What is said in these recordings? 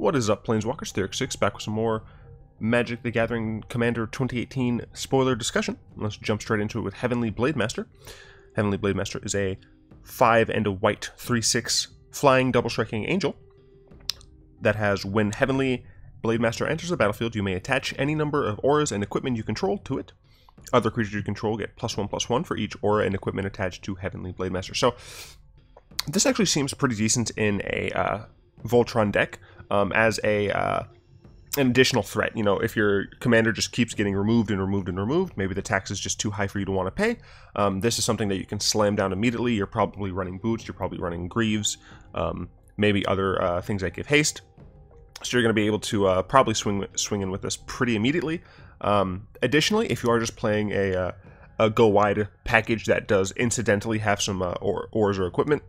What is up, Planeswalkers? Theoric6 back with some more Magic the Gathering Commander 2018 spoiler discussion. Let's jump straight into it with Heavenly Blademaster. Heavenly Blademaster is a 5 and a white 3/6 flying double striking angel that has, when Heavenly Blademaster enters the battlefield, you may attach any number of auras and equipment you control to it. Other creatures you control get +1/+1 for each aura and equipment attached to Heavenly Blademaster. So this actually seems pretty decent in a Voltron deck as an additional threat. You know, if your commander just keeps getting removed and removed and removed, maybe the tax is just too high for you to want to pay. This is something that you can slam down immediately. You're probably running Boots, you're probably running Greaves, maybe other things that give haste. So you're going to be able to probably swing in with this pretty immediately. Additionally, if you are just playing a go wide package that does incidentally have some auras or equipment,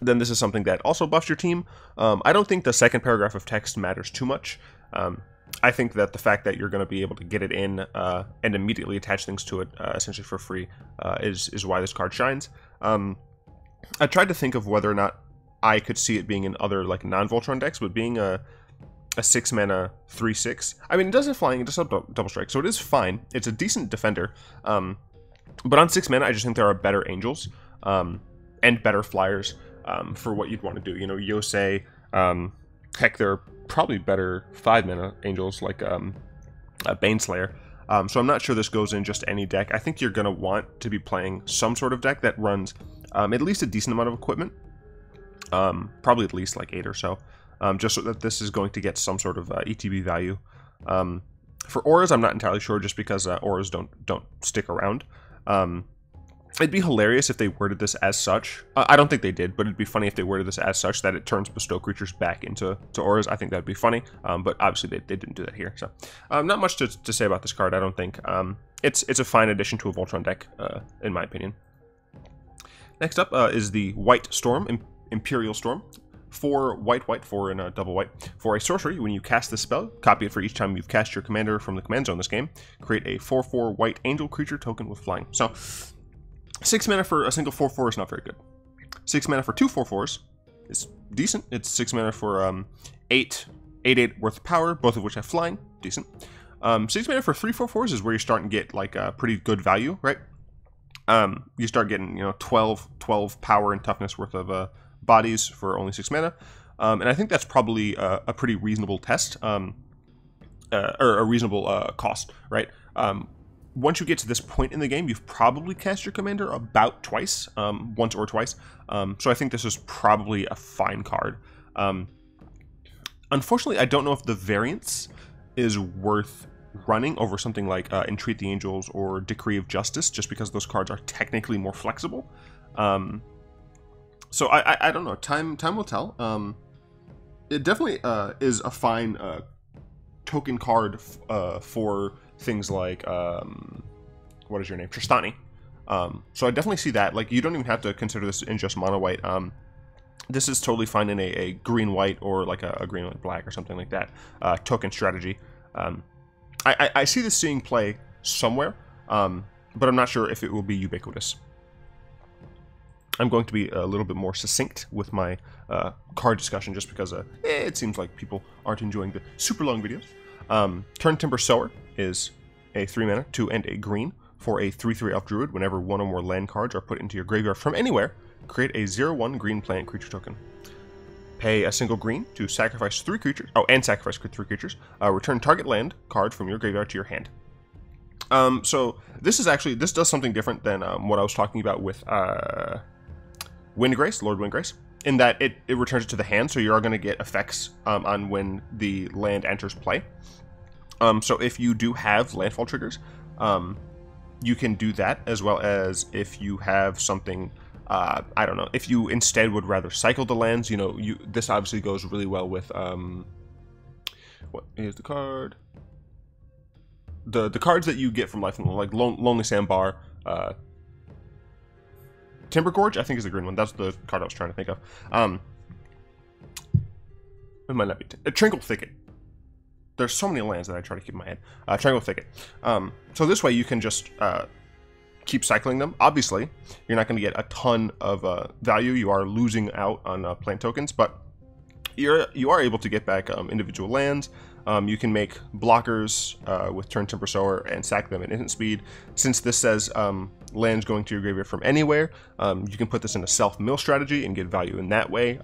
then this is something that also buffs your team. I don't think the second paragraph of text matters too much. I think that the fact that you're going to be able to get it in and immediately attach things to it essentially for free is why this card shines. I tried to think of whether or not I could see it being in other like non-Voltron decks, but being a 6 mana 3/6. I mean, it does have flying, it does have double strike, so it is fine. It's a decent defender. But on 6 mana, I just think there are better angels and better flyers for what you'd want to do. You know, Yosei, heck, there are probably better 5 mana angels like Baneslayer. So I'm not sure this goes in just any deck. I think you're going to want to be playing some sort of deck that runs at least a decent amount of equipment. Probably at least like 8 or so. Just so that this is going to get some sort of ETB value. For auras, I'm not entirely sure, just because auras don't stick around. It'd be hilarious if they worded this as such. I don't think they did, but it'd be funny if they worded this as such that it turns bestow creatures back into auras. I think that'd be funny, but obviously they didn't do that here. So not much to say about this card, I don't think. It's a fine addition to a Voltron deck, in my opinion. Next up is the White Storm, Empyrial Storm. 4 white, 4 and a double white. For a sorcery, when you cast this spell, copy it for each time you've cast your commander from the command zone this game. Create a 4/4 white angel creature token with flying. So 6 mana for a single 4/4 is not very good. 6 mana for 2 4/4s is decent. It's 6 mana for 8 worth of power, both of which have flying. Decent. 6 mana for 3 4/4s is where you're starting to get like a pretty good value, right? You start getting, you know, 12 power and toughness worth of bodies for only 6 mana. And I think that's probably a pretty reasonable test, or a reasonable cost, right? Once you get to this point in the game, you've probably cast your commander about twice, once or twice. So I think this is probably a fine card. Unfortunately, I don't know if the variance is worth running over something like Entreat the Angels or Decree of Justice, just because those cards are technically more flexible. So I don't know. Time will tell. It definitely is a fine token card for things like what is your name, Tristani. So I definitely see that. Like, you don't even have to consider this in just mono white. This is totally fine in a green white or like a green white black or something like that token strategy. I see this seeing play somewhere, but I'm not sure if it will be ubiquitous. I'm going to be a little bit more succinct with my card discussion, just because it seems like people aren't enjoying the super long videos. Turntimber Sower is a 3 mana, 2 and a green for a 3/3 elf druid. Whenever 1 or more land cards are put into your graveyard from anywhere, create a 0/1 green plant creature token. Pay a single green to sacrifice 3 creatures. Oh, and sacrifice 3 creatures. Return target land card from your graveyard to your hand. So this does something different than what I was talking about with Windgrace, Lord Windgrace, in that it returns it to the hand, so you are going to get effects on when the land enters play. So if you do have landfall triggers, you can do that, as well as if you have something, I don't know, if you instead would rather cycle the lands, you know, this obviously goes really well with, what is the card? The cards that you get from Life and like Lonely Sandbar, Timber Gorge, I think, is the green one. That's the card I was trying to think of. It might not be. Tranquil Thicket. There's so many lands that I try to keep in my head. Tranquil Thicket. So this way you can just keep cycling them. Obviously, you're not going to get a ton of value. You are losing out on plant tokens, but you are able to get back individual lands. You can make blockers with Turntimber Sower and sack them at instant speed. Since this says lands going to your graveyard from anywhere, you can put this in a self-mill strategy and get value in that way.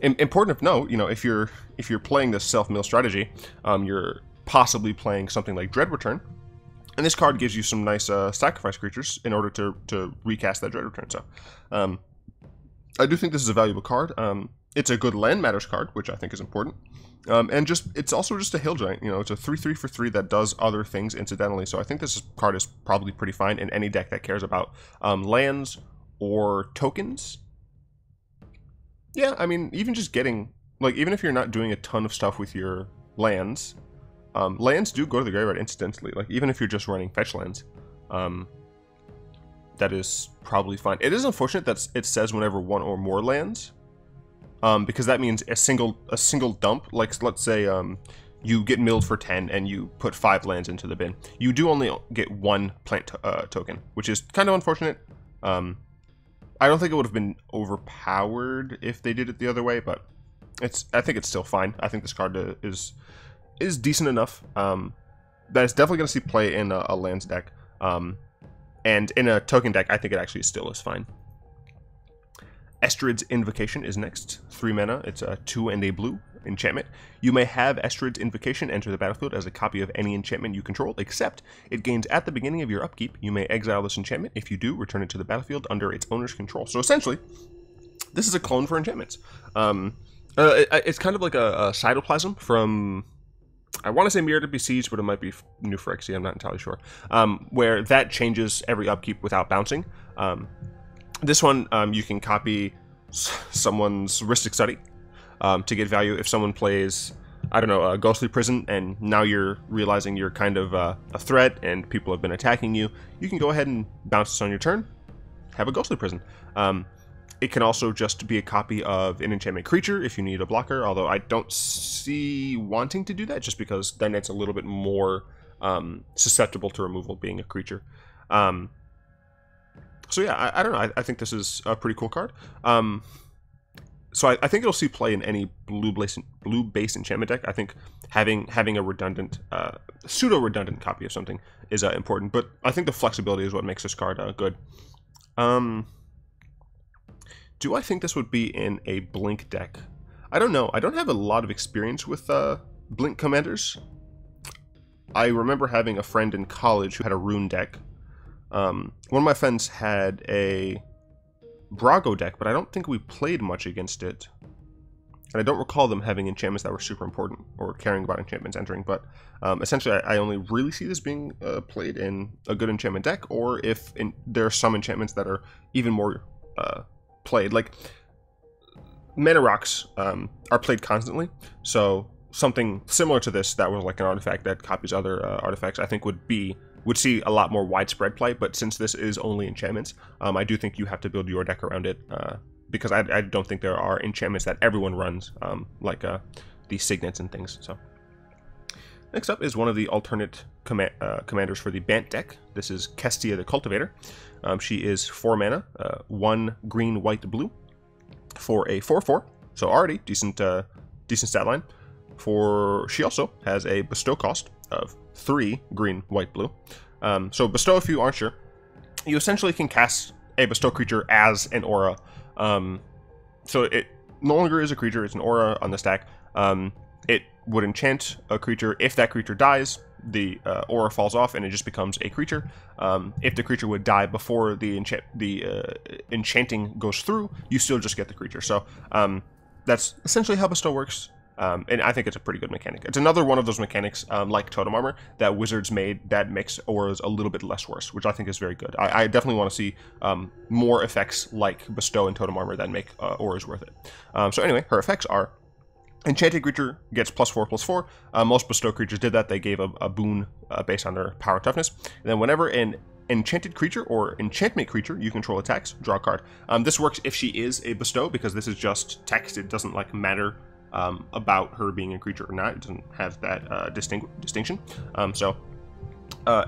Important of note, if you're playing this self-mill strategy, you're possibly playing something like Dread Return, and this card gives you some nice sacrifice creatures in order to recast that Dread Return. So I do think this is a valuable card. It's a good land matters card, which I think is important. And it's also just a hill giant. It's a 3/3 for 3 that does other things incidentally. So I think this card is probably pretty fine in any deck that cares about lands or tokens. Yeah, I mean, even just getting, even if you're not doing a ton of stuff with your lands, lands do go to the graveyard incidentally. Even if you're just running fetch lands, that is probably fine. It is unfortunate that it says whenever one or more lands, because that means a single dump. Let's say you get milled for 10 and you put 5 lands into the bin. You do only get 1 plant token, which is kind of unfortunate. I don't think it would have been overpowered if they did it the other way, but I think it's still fine. I think this card is decent enough that it's definitely going to see play in a lands deck, and in a token deck, I think it actually still is fine. Estrid's Invocation is next. 3 mana. It's a 2 and a blue enchantment. You may have Estrid's Invocation enter the battlefield as a copy of any enchantment you control, except it gains at the beginning of your upkeep. You may exile this enchantment. If you do, return it to the battlefield under its owner's control. So essentially, this is a clone for enchantments. It's kind of like a cytoplasm from, I want to say Mirror to Besiege, but it might be New Phyrexia, I'm not entirely sure, where that changes every upkeep without bouncing. This one, you can copy someone's Rhystic Study to get value. If someone plays, I don't know, a Ghostly Prison, and now you're realizing you're kind of a threat and people have been attacking you, you can go ahead and bounce this on your turn, have a Ghostly Prison. It can also just be a copy of an enchantment creature if you need a blocker, although I don't see wanting to do that, just because then it's a little bit more susceptible to removal being a creature. So yeah, I don't know. I think this is a pretty cool card. So I think it'll see play in any blue-based enchantment deck. I think having a redundant, pseudo-redundant copy of something is important. But I think the flexibility is what makes this card good. Do I think this would be in a Blink deck? I don't know. I don't have a lot of experience with Blink commanders. I remember having a friend in college who had a Rune deck. One of my friends had a Brago deck, but I don't think we played much against it. And I don't recall them having enchantments that were super important or caring about enchantments entering, but essentially I only really see this being played in a good enchantment deck, or if there are some enchantments that are even more played. Like, mana rocks are played constantly, so something similar to this that was like an artifact that copies other artifacts, I think would see a lot more widespread play. But since this is only enchantments, I do think you have to build your deck around it, because I don't think there are enchantments that everyone runs, like the signets and things. So next up is one of the alternate commanders for the Bant deck. This is Kestia the Cultivator. She is 4 mana, 1 green, white, blue, for a 4/4. So already decent stat line. She also has a bestow cost of 3 green, white, blue. So bestow, if you aren't sure, you essentially can cast a bestow creature as an aura. So it no longer is a creature, it's an aura on the stack. It would enchant a creature. If that creature dies, the aura falls off and it just becomes a creature. If the creature would die before the enchanting goes through, you still just get the creature. So that's essentially how bestow works. And I think it's a pretty good mechanic. It's another one of those mechanics, like Totem Armor, that Wizards made that makes auras a little bit less worse, which I think is very good. I definitely want to see more effects like Bestow and Totem Armor that make auras worth it. So anyway, her effects are: enchanted creature gets +4/+4. Most Bestow creatures did that. They gave a boon based on their power toughness. And then whenever an enchanted creature or enchantment creature you control attacks, draw a card. This works if she is a Bestow, because this is just text. It doesn't matter about her being a creature or not. It doesn't have that distinction.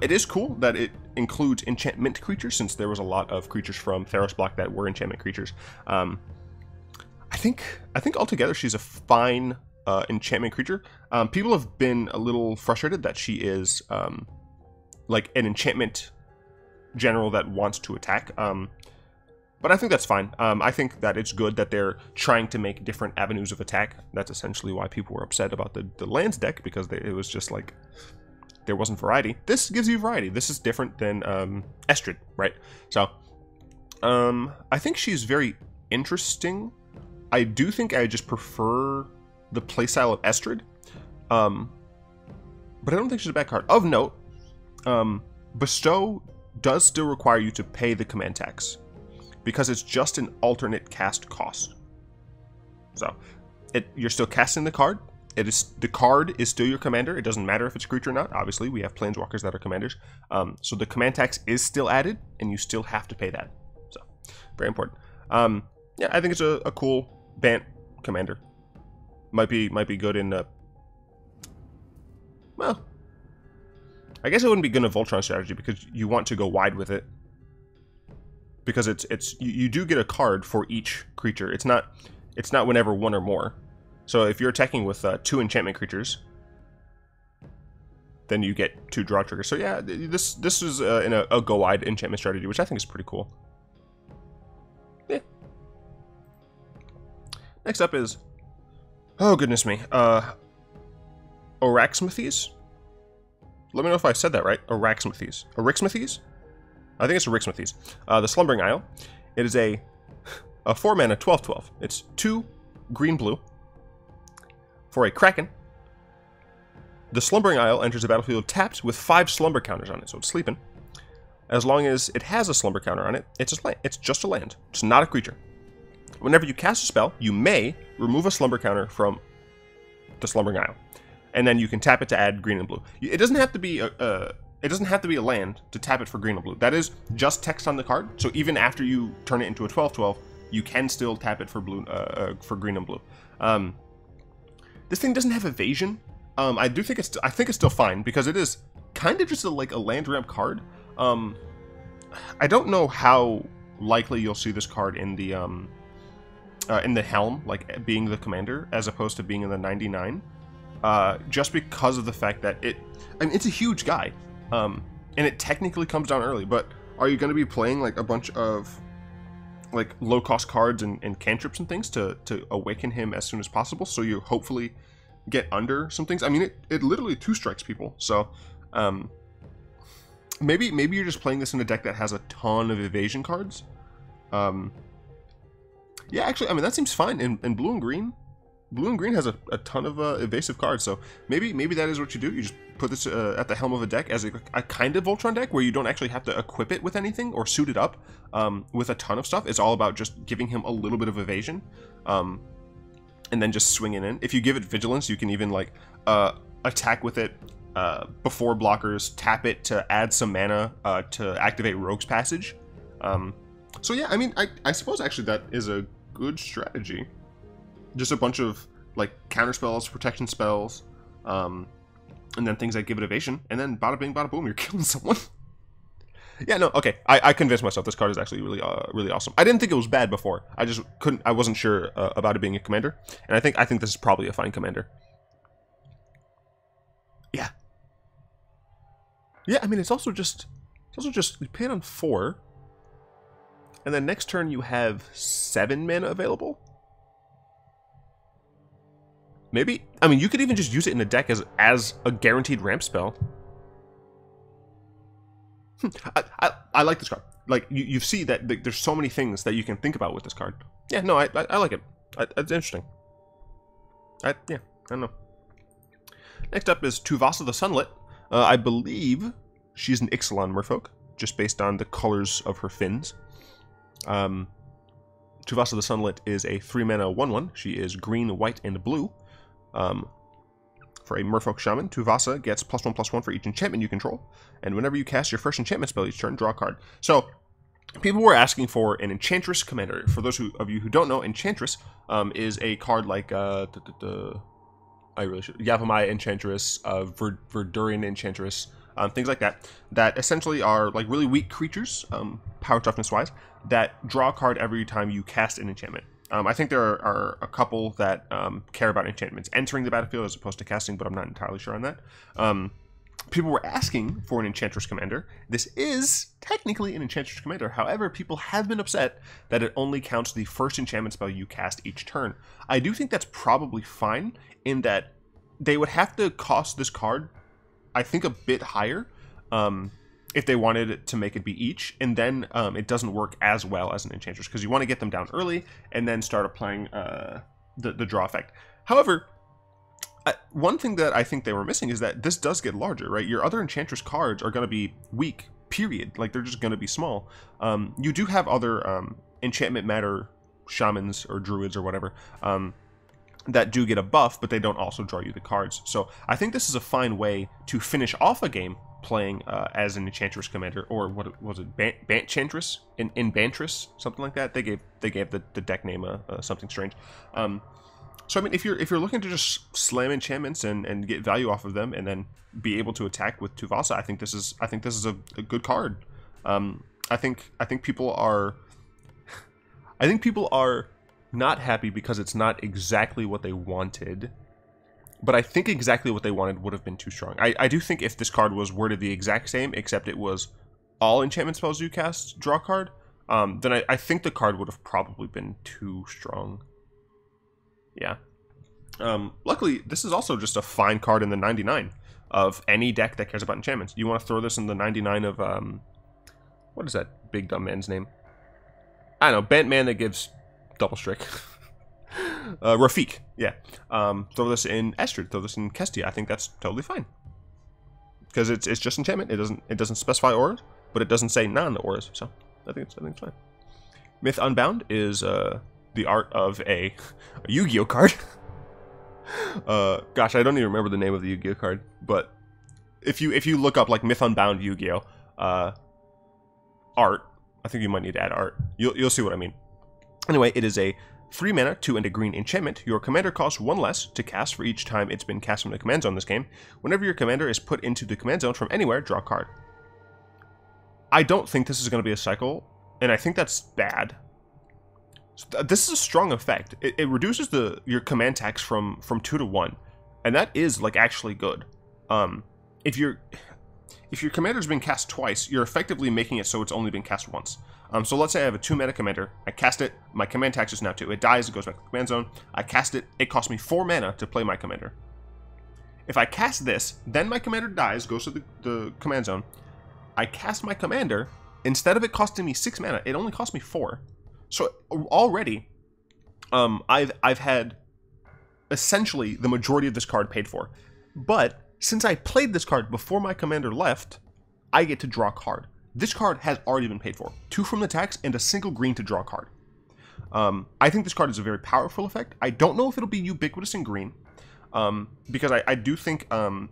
It is cool that it includes enchantment creatures, since there was a lot of creatures from Theros block that were enchantment creatures. I think altogether she's a fine enchantment creature. People have been a little frustrated that she is like an enchantment general that wants to attack. But I think that's fine. I think that it's good that they're trying to make different avenues of attack. That's essentially why people were upset about the lands deck, because it was just like there wasn't variety. This gives you variety. This is different than Estrid, right? So I think she's very interesting. I do think I just prefer the playstyle of Estrid, but I don't think she's a bad card. Of note, Bestow does still require you to pay the command tax, because it's just an alternate cast cost. So you're still casting the card. The card is still your commander. It doesn't matter if it's a creature or not. Obviously, we have planeswalkers that are commanders. So the command tax is still added, and you still have to pay that. So very important. Yeah, I think it's a cool Bant commander. Might be good in well, I guess it wouldn't be good in a Voltron strategy, because you want to go wide with it. Because you do get a card for each creature. It's not whenever one or more. So if you're attacking with 2 enchantment creatures, then you get 2 draw triggers. So yeah, this is in a go wide enchantment strategy, which I think is pretty cool. Yeah. Next up is, oh goodness me, Arixmethes. Let me know if I said that right. Arixmethes. Arixmethes? I think it's Arixmethes. The Slumbering Isle. It is a 4-mana 12/12. It's 2 green-blue for a Kraken. The Slumbering Isle enters the battlefield tapped with 5 slumber counters on it, so it's sleeping. As long as it has a slumber counter on it, it's just a land. It's not a creature. Whenever you cast a spell, you may remove a slumber counter from the Slumbering Isle, and then you can tap it to add green and blue. It doesn't have to be a land to tap it for green and blue. That is just text on the card. So even after you turn it into a 12/12, you can still tap it for blue, for green and blue. This thing doesn't have evasion. I think it's still fine, because it is kind of just a land ramp card. I don't know how likely you'll see this card in the helm, like being the commander as opposed to being in the 99. Just because of the fact that it's a huge guy. And it technically comes down early, but are you going to be playing like a bunch of like low cost cards and cantrips and things to awaken him as soon as possible, so you hopefully get under some things? I mean, it literally 2-strikes people, so maybe you're just playing this in a deck that has a ton of evasion cards. Yeah, actually, I mean, that seems fine in blue and green. Blue and green has a ton of evasive cards, so maybe that is what you do. You just put this at the helm of a deck as a kind of Voltron deck, where you don't actually have to equip it with anything or suit it up with a ton of stuff. It's all about just giving him a little bit of evasion, and then just swinging in. If you give it vigilance, you can even like attack with it before blockers, tap it to add some mana to activate Rogue's Passage. So yeah, I mean, I suppose actually that is a good strategy. Just a bunch of like counter spells, protection spells, and then things that give it evasion, and then bada bing, bada boom, you're killing someone. Yeah, no, okay, I convinced myself this card is actually really awesome. I didn't think it was bad before. I wasn't sure about it being a commander, and I think this is probably a fine commander. Yeah. Yeah, I mean, it's also just you pay it on 4, and then next turn you have 7 mana available. Maybe, I mean, you could even just use it in a deck as a guaranteed ramp spell. I like this card. Like, you see that there's so many things that you can think about with this card. Yeah, no, I like it. It's interesting. Yeah, I don't know. Next up is Tuvasa the Sunlit. I believe she's an Ixalan merfolk, just based on the colors of her fins. Tuvasa the Sunlit is a 3-mana 1/1. She is green, white, and blue. For a Merfolk Shaman, Tuvasa gets +1/+1 for each enchantment you control, and whenever you cast your first enchantment spell each turn, draw a card. So, people were asking for an Enchantress commander. For those of you who don't know, Enchantress is a card like I really should, Yavimaya Enchantress, Verdurian Enchantress, things like that, that essentially are like really weak creatures, power toughness wise, that draw a card every time you cast an enchantment. I think there are a couple that care about enchantments entering the battlefield as opposed to casting, but I'm not entirely sure on that. People were asking for an Enchantress Commander. This is technically an Enchantress Commander. However, people have been upset that it only counts the first enchantment spell you cast each turn. I do think that's probably fine in that they would have to cost this card, I think, a bit higher if they wanted to make it be each, and then it doesn't work as well as an Enchantress because you want to get them down early and then start applying the draw effect. However, one thing that I think they were missing is that this does get larger, right? Your other Enchantress cards are going to be weak, period. Like, they're just going to be small. You do have other enchantment matter shamans or druids or whatever that do get a buff, but they don't also draw you the cards. So I think this is a fine way to finish off a game playing as an Enchantress Commander, or what was it, Banchantress? In Bantris, something like that. They gave the deck name something strange. So I mean, if you're looking to just slam enchantments and get value off of them, and then be able to attack with Tuvasa, I think this is a good card. I think people are not happy because it's not exactly what they wanted. But I think exactly what they wanted would have been too strong. I do think if this card was worded the exact same, except it was all enchantment spells you cast, draw card, then I think the card would have probably been too strong. Yeah. Luckily, this is also just a fine card in the 99 of any deck that cares about enchantments. You want to throw this in the 99 of, what is that big dumb man's name? I don't know, bent man that gives double strike. Rafiq, yeah. Throw this in Estrid, throw this in Kestia. I think that's totally fine. Because it's just enchantment. It doesn't specify auras, but it doesn't say non-auras, so I think it's fine. Myth Unbound is the art of a Yu-Gi-Oh card. Gosh, I don't even remember the name of the Yu-Gi-Oh card, but if you look up like Myth Unbound Yu-Gi-Oh art, I think you might need to add art. You'll see what I mean. Anyway, it is a 3 mana, 2 and a green enchantment. Your commander costs 1 less to cast for each time it's been cast from the command zone this game. Whenever your commander is put into the command zone from anywhere, draw a card. I don't think this is going to be a cycle, and I think that's bad. This is a strong effect. It reduces your command tax from 2 to 1, and that is like actually good. If your commander's been cast twice, you're effectively making it so it's only been cast once. So let's say I have a 2 mana commander, I cast it, my command tax is now 2. It dies, it goes back to the command zone. I cast it, it costs me 4 mana to play my commander. If I cast this, then my commander dies, goes to the command zone. I cast my commander, instead of it costing me 6 mana, it only cost me 4. So already, I've had essentially the majority of this card paid for. But since I played this card before my commander left, I get to draw a card. This card has already been paid for. 2 from the tax and a single green to draw a card. I think this card is a very powerful effect. I don't know if it'll be ubiquitous in green, because I do think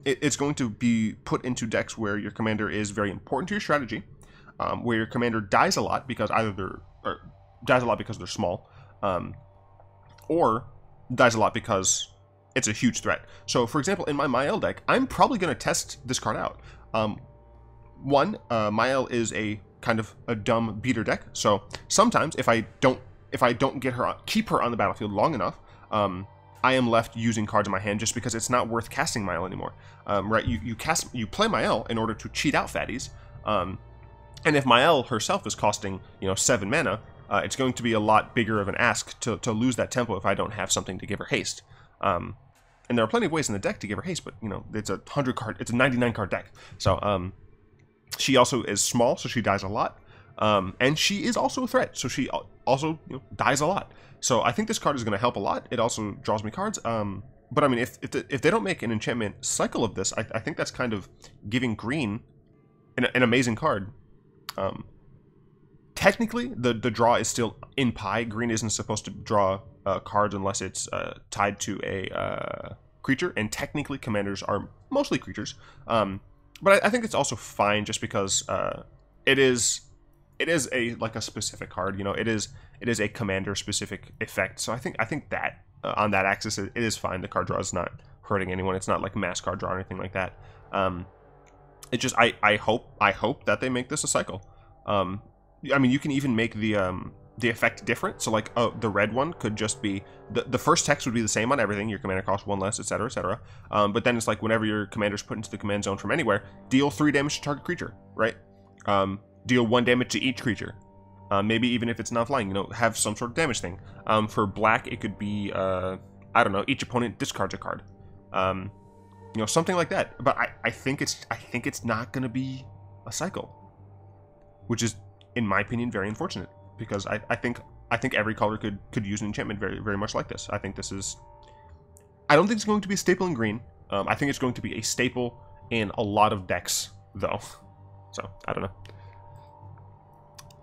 it's going to be put into decks where your commander is very important to your strategy, where your commander dies a lot because they're small, or dies a lot because it's a huge threat. So, for example, in my Mael deck, I'm probably going to test this card out. Mael is a kind of a dumb beater deck, so sometimes if I don't keep her on the battlefield long enough, I am left using cards in my hand just because it's not worth casting Mael anymore. Right? You play Mael in order to cheat out fatties, and if Mael herself is costing 7 mana, it's going to be a lot bigger of an ask to lose that tempo if I don't have something to give her haste. And there are plenty of ways in the deck to give her haste, but it's a 99 card deck. So she also is small, so she dies a lot, and she is also a threat, so she also dies a lot. So I think this card is going to help a lot. It also draws me cards. But I mean, if they don't make an enchantment cycle of this, I think that's kind of giving green an amazing card. Technically, the draw is still in pie. Green isn't supposed to draw cards unless it's tied to a creature, and technically commanders are mostly creatures. But I think it's also fine just because it is a specific card. It is a commander specific effect. So I think that on that axis it is fine. The card draw is not hurting anyone. It's not like mass card draw or anything like that. It just I hope that they make this a cycle. I mean, you can even make the the effect different. So like the red one could just be the first text would be the same on everything. Your commander costs 1 less, etc., etc. But then it's like whenever your commander's put into the command zone from anywhere, deal 3 damage to target creature, right? Deal 1 damage to each creature. Maybe even if it's not flying, you know, have some sort of damage thing. For black, it could be I don't know, each opponent discards a card. You know, something like that. But I think it's not going to be a cycle, which is, in my opinion, very unfortunate, because I think every color could use an enchantment very, very much like this. I think this is... I don't think it's going to be a staple in green. I think it's going to be a staple in a lot of decks, though. So, I don't know.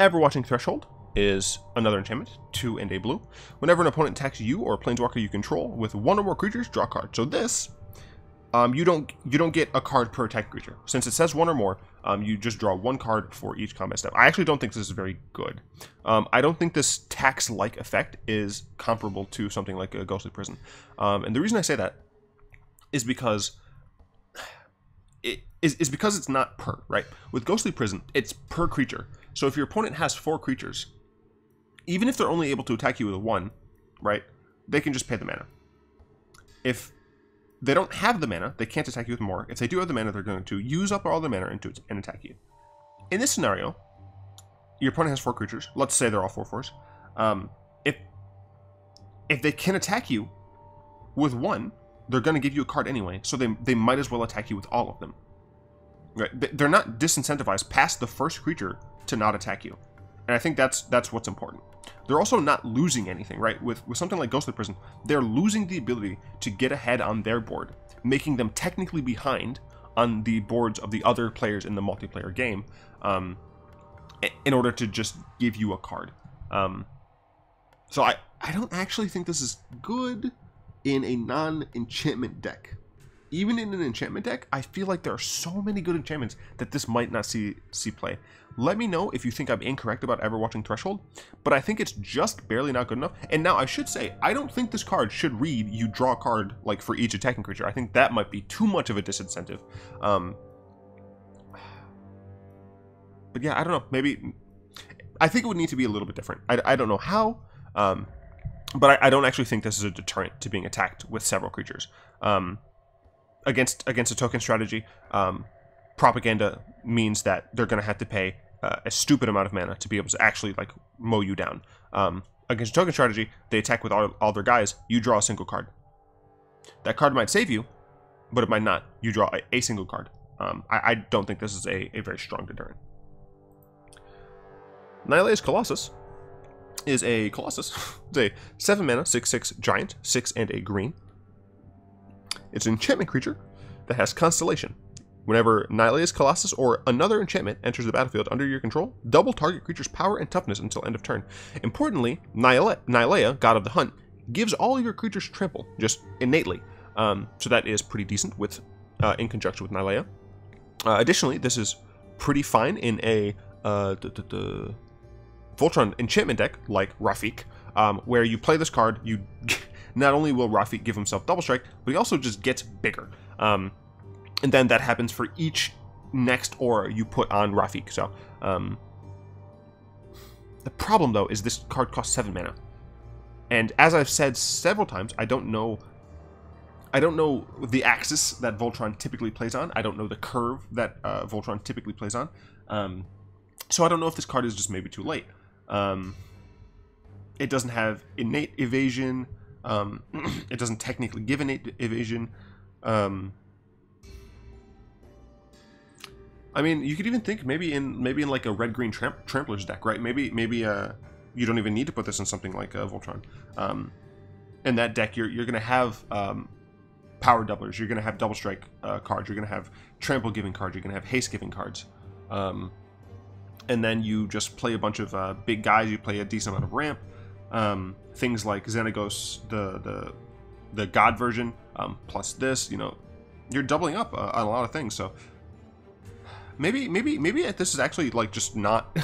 Everwatching Threshold is another enchantment, 2 and a blue. Whenever an opponent attacks you or a planeswalker you control with 1 or more creatures, draw a card. So this, you don't get a card per attack creature. Since it says 1 or more, you just draw 1 card for each combat step. I actually don't think this is very good. I don't think this tax-like effect is comparable to something like a Ghostly Prison. And the reason I say that is because it's not per, right? With Ghostly Prison, it's per creature. So if your opponent has 4 creatures, even if they're only able to attack you with a 1, right, they can just pay the mana. If they don't have the mana, they can't attack you with more. If they do have the mana, they're going to use up all the mana and attack you. In this scenario, your opponent has 4 creatures. Let's say they're all 4/4s. If they can attack you with 1, they're going to give you a card anyway, so they might as well attack you with all of them. Right? They're not disincentivized past the first creature to not attack you. And I think that's what's important. They're also not losing anything, right? With something like Ghostly Prison, they're losing the ability to get ahead on their board, making them technically behind on the boards of the other players in the multiplayer game, in order to just give you a card. So I don't actually think this is good in a non-enchantment deck. Even in an enchantment deck, I feel like there are so many good enchantments that this might not see play. Let me know if you think I'm incorrect about Everwatching Threshold, but I think it's just barely not good enough. And now I should say, I don't think this card should read you draw a card like for each attacking creature. I think that might be too much of a disincentive. But yeah, I don't know. Maybe I think it would need to be a little bit different. I don't know how, but I don't actually think this is a deterrent to being attacked with several creatures. Against a token strategy, propaganda means that they're going to have to pay a stupid amount of mana to be able to actually like mow you down. Against a token strategy, they attack with all their guys. You draw a single card. That card might save you, but it might not. You draw a single card. I don't think this is a very strong deterrent. Nylea's Colossus is a Colossus. It's a 7 mana, 6/6 giant, 6 and a green. It's an enchantment creature that has Constellation. Whenever Nylea's Colossus or another enchantment enters the battlefield under your control, double target creature's power and toughness until end of turn. Importantly, Nylea, God of the Hunt, gives all your creatures trample, just innately. So that is pretty decent with in conjunction with Nylea. Additionally, this is pretty fine in a Voltron enchantment deck like Rafik, where you play this card, you not only will Rafik give himself double strike, but he also just gets bigger. And then that happens for each next aura you put on Rafik. So the problem though is this card costs 7 mana. And as I've said several times, I don't know the axis that Voltron typically plays on. I don't know the curve that Voltron typically plays on. So I don't know if this card is just maybe too late. It doesn't have innate evasion. It doesn't technically give innate evasion. I mean, you could even think maybe in like a red-green Trampler's deck, right? Maybe you don't even need to put this in something like Voltron. In that deck, you're gonna have power doublers. You're gonna have double strike cards. You're gonna have trample giving cards. You're gonna have haste giving cards. And then you just play a bunch of big guys. You play a decent amount of ramp. Things like Xenagos, the God version, plus this. You know, you're doubling up on a lot of things. So maybe this is actually like just not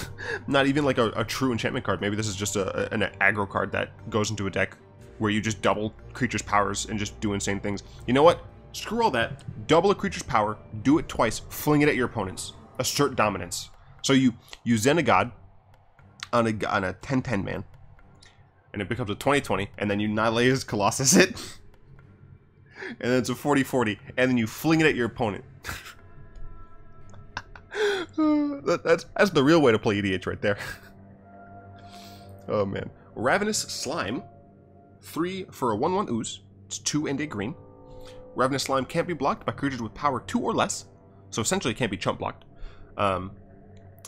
even like a true enchantment card. Maybe this is just an aggro card that goes into a deck where you just double creatures' powers and just do insane things. You know what? Screw all that. Double a creature's power, do it twice, fling it at your opponents. Assert dominance. So you Xenagod, on a 10/10 man, and it becomes a 20/20, and then you Nylea's Colossus it, and then it's a 40/40, and then you fling it at your opponent. That's the real way to play EDH right there. Oh man. Ravenous Slime, 3 for a 1/1 ooze. It's 2 and a green. Ravenous Slime can't be blocked by creatures with power 2 or less, so essentially it can't be chump blocked.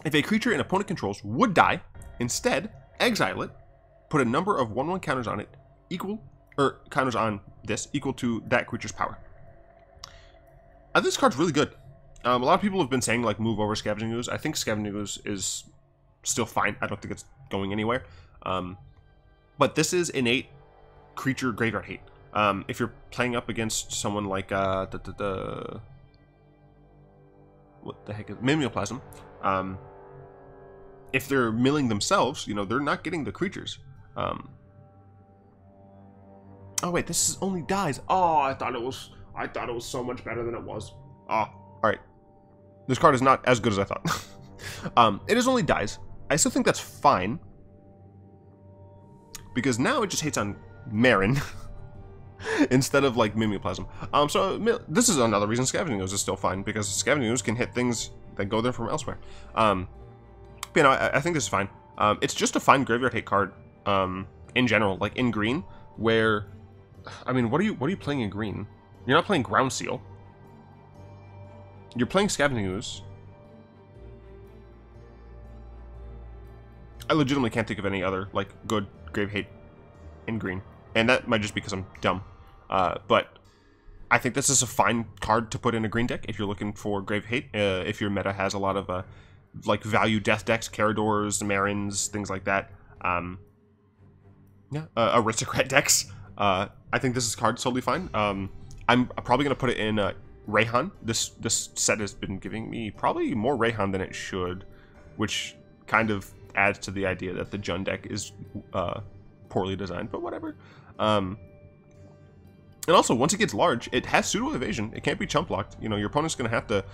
If a creature an opponent controls would die, instead exile it, put a number of 1/1 counters on it counters on this equal to that creature's power. This card's really good. A lot of people have been saying like move over Scavenging Ooze. I think Scavenging Ooze is still fine. I don't think it's going anywhere. But this is innate creature graveyard hate. If you're playing up against someone like what the heck is Mimeoplasm, if they're milling themselves, you know, they're not getting the creatures. Oh wait, this is only dies. Oh, I thought it was so much better than it was. Oh, all right. This card is not as good as I thought. It is only dies. I still think that's fine, because now it just hates on Marin instead of like Mimeoplasm. So this is another reason Scavenging Ooze is still fine, because Scavenging Ooze can hit things that go there from elsewhere. But, you know, I think this is fine. It's just a fine graveyard hate card in general, like in green, where, I mean, what are you playing in green? You're not playing Ground Seal. You're playing Scavenging Ooze. I legitimately can't think of any other like good grave hate in green, and that might just be because I'm dumb. But I think this is a fine card to put in a green deck if you're looking for grave hate. If your meta has a lot of like value death decks, Caradors, Marins, things like that. Yeah, aristocrat decks. I think this is card totally fine. I'm probably gonna put it in Rayhan. This set has been giving me probably more Rayhan than it should, which kind of adds to the idea that the Jund deck is poorly designed, but whatever. And also, once it gets large, it has pseudo evasion. It can't be chump blocked. You know, your opponent's gonna have to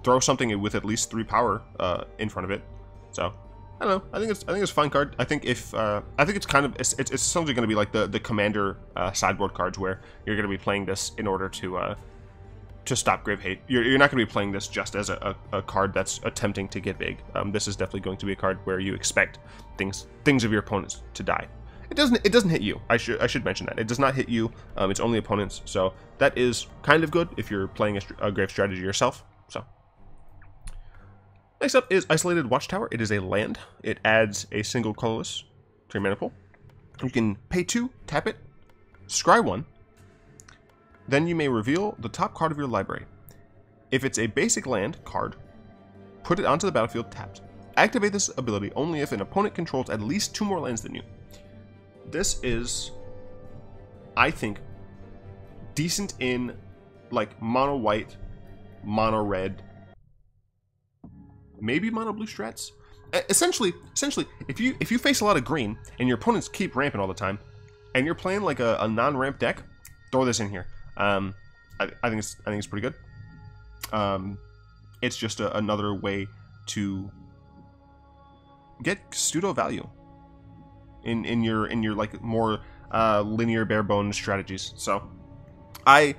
throw something with at least 3 power in front of it. So I don't know. I think it's a fine card. I think if I think it's kind of it's essentially going to be like the commander sideboard cards, where you're going to be playing this in order to stop grave hate. You're not going to be playing this just as a card that's attempting to get big. This is definitely going to be a card where you expect things of your opponents to die. It doesn't hit you. I should mention that it does not hit you. It's only opponents. So that is kind of good if you're playing a grave strategy yourself. So. Next up is Isolated Watchtower. It is a land. It adds a single colorless to your mana pool. You can pay 2, tap it, scry 1. Then you may reveal the top card of your library. If it's a basic land card, put it onto the battlefield tapped. Activate this ability only if an opponent controls at least 2 more lands than you. This is, I think, decent in like mono white, mono red, maybe mono blue strats. Essentially, if you face a lot of green and your opponents keep ramping all the time, and you're playing like a non-ramp deck, throw this in here. I think it's pretty good. It's just another way to get pseudo value in your like more linear bare bones strategies. So I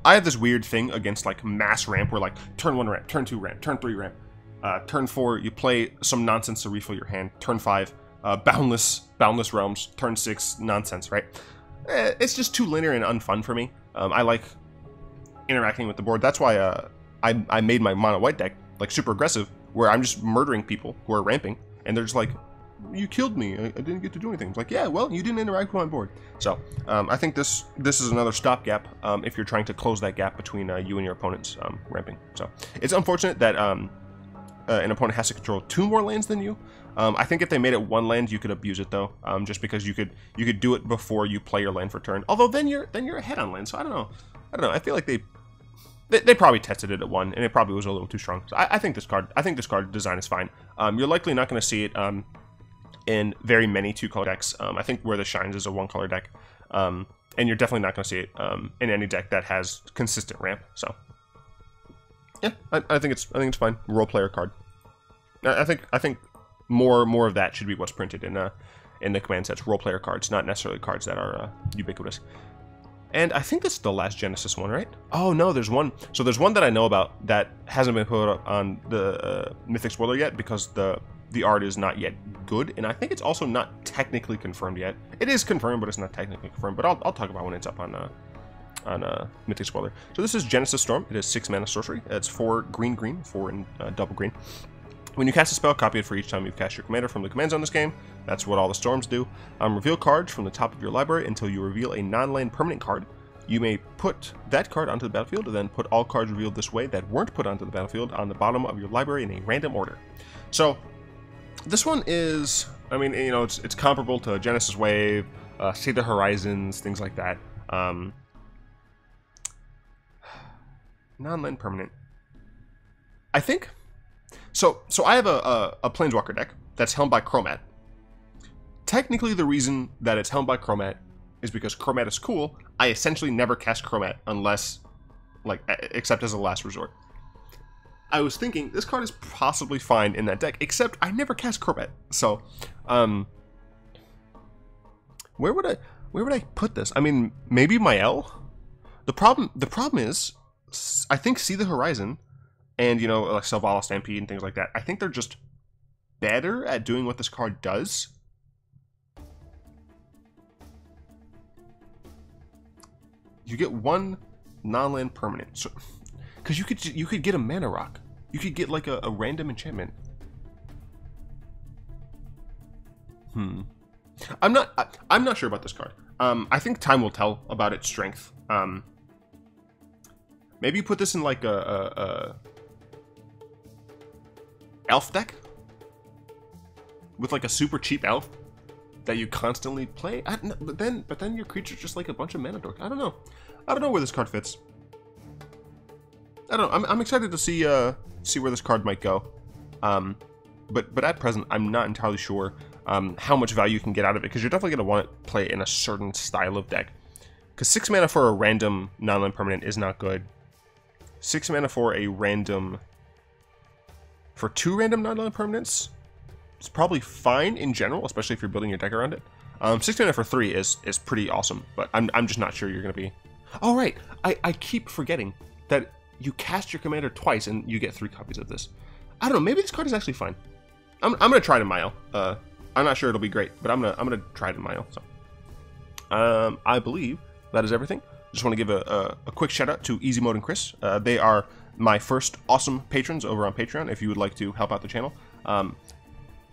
have this weird thing against like mass ramp, where like turn 1 ramp, turn 2 ramp, turn 3 ramp, turn 4 you play some nonsense to refill your hand, turn 5 boundless realms, turn 6 nonsense, right? It's just too linear and unfun for me. I like interacting with the board. That's why I made my mono white deck like super aggressive, where I'm just murdering people who are ramping, and they're just like, you killed me, I didn't get to do anything. It's like, yeah, well, you didn't interact with my board. So I think this is another stopgap if you're trying to close that gap between you and your opponent's ramping. So it's unfortunate that an opponent has to control 2 more lands than you. I think if they made it 1 land, you could abuse it though, just because you could do it before you play your land for turn. Although then you're ahead on land. So I don't know. I feel like they probably tested it at 1, and it probably was a little too strong. So I think this card design is fine. You're likely not going to see it in very many 2-color decks. I think where this shines is a 1-color deck, and you're definitely not going to see it in any deck that has consistent ramp. So yeah, I think it's fine. Role player card. I think more of that should be what's printed in the command sets, role player cards, not necessarily cards that are ubiquitous. And I think this is the last Genesis one, right? Oh no, there's one. So there's one that I know about that hasn't been put up on the Mythic Spoiler yet because the art is not yet good, and I think it's also not technically confirmed yet. It is confirmed, but it's not technically confirmed. But I'll talk about when it's up on Mythic Spoiler. So this is Genesis Storm. It is 6 mana sorcery. It's 4 green, 4 in double green. When you cast a spell, copy it for each time you've cast your commander from the command zone this game. That's what all the storms do. Reveal cards from the top of your library until you reveal a non-land permanent card. You may put that card onto the battlefield, and then put all cards revealed this way that weren't put onto the battlefield on the bottom of your library in a random order. So this one is, I mean, you know, it's comparable to Genesis Wave, See the Horizons, things like that. Non-land permanent. I think. So I have a Planeswalker deck that's helmed by Chromat. Technically, the reason that it's helmed by Chromat is because Chromat is cool. I essentially never cast Chromat unless, like, except as a last resort. I was thinking this card is possibly fine in that deck, except I never cast Chromat. So, where would I put this? I mean, maybe Mael. The problem is, I think See the Horizon, and, you know, like Selvala Stampede and things like that, I think they're just better at doing what this card does. You get 1 non-land permanent, so because you could get a mana rock, you could get like a random enchantment. I'm not sure about this card. I think time will tell about its strength. Maybe you put this in like a elf deck with like a super cheap elf that you constantly play. But then your creature's just like a bunch of mana dork. I don't know where this card fits. I don't know. I'm excited to see where this card might go. But at present, I'm not entirely sure how much value you can get out of it, because you're definitely going to want to play in a certain style of deck. Because 6 mana for a random non-land permanent is not good. 6 mana for a random... For 2 random non-land permanents, it's probably fine in general, especially if you're building your deck around it. 6 mana for 3 is pretty awesome, but I'm just not sure you're going to be... Oh, right. I keep forgetting that you cast your commander twice and you get 3 copies of this. I don't know. Maybe this card is actually fine. I'm going to try it in Mael. I'm not sure it'll be great, but I'm gonna try it in Mael. So, I believe that is everything. Just want to give a quick shout out to Easy Mode and Chris. They are my first awesome patrons over on Patreon. If you would like to help out the channel,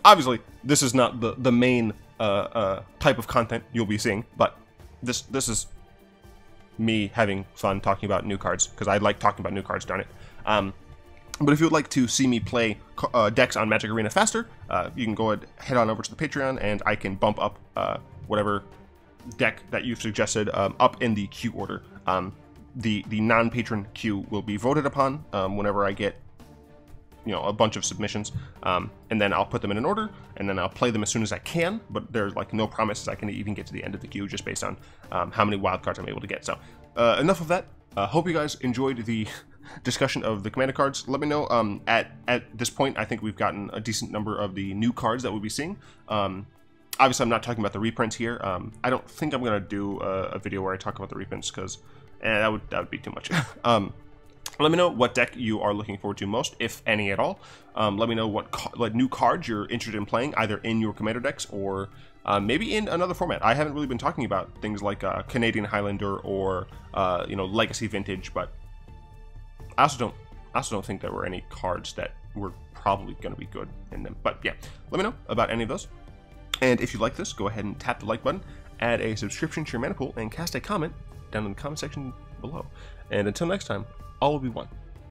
obviously this is not the main type of content you'll be seeing, but this is me having fun talking about new cards, because I like talking about new cards, darn it. But if you would like to see me play decks on Magic Arena faster, you can go ahead, head on over to the Patreon, and I can bump up whatever deck that you've suggested up in the queue order. The non-patron queue will be voted upon whenever I get, you know, a bunch of submissions, and then I'll put them in an order, and then I'll play them as soon as I can. But there's like no promises I can even get to the end of the queue, just based on how many wild cards I'm able to get. So enough of that. Hope you guys enjoyed the discussion of the commander cards. Let me know. At this point, I think we've gotten a decent number of the new cards that we'll be seeing. Obviously, I'm not talking about the reprints here. I don't think I'm going to do a video where I talk about the reprints, because that would be too much. Let me know what deck you are looking forward to most, if any at all. Let me know what new cards you're interested in playing, either in your commander decks or maybe in another format. I haven't really been talking about things like Canadian Highlander or you know, Legacy Vintage, but I also don't think there were any cards that were probably going to be good in them. But yeah, let me know about any of those. And if you like this, go ahead and tap the like button, add a subscription to your mana pool, and cast a comment down in the comment section below. And until next time, all will be one.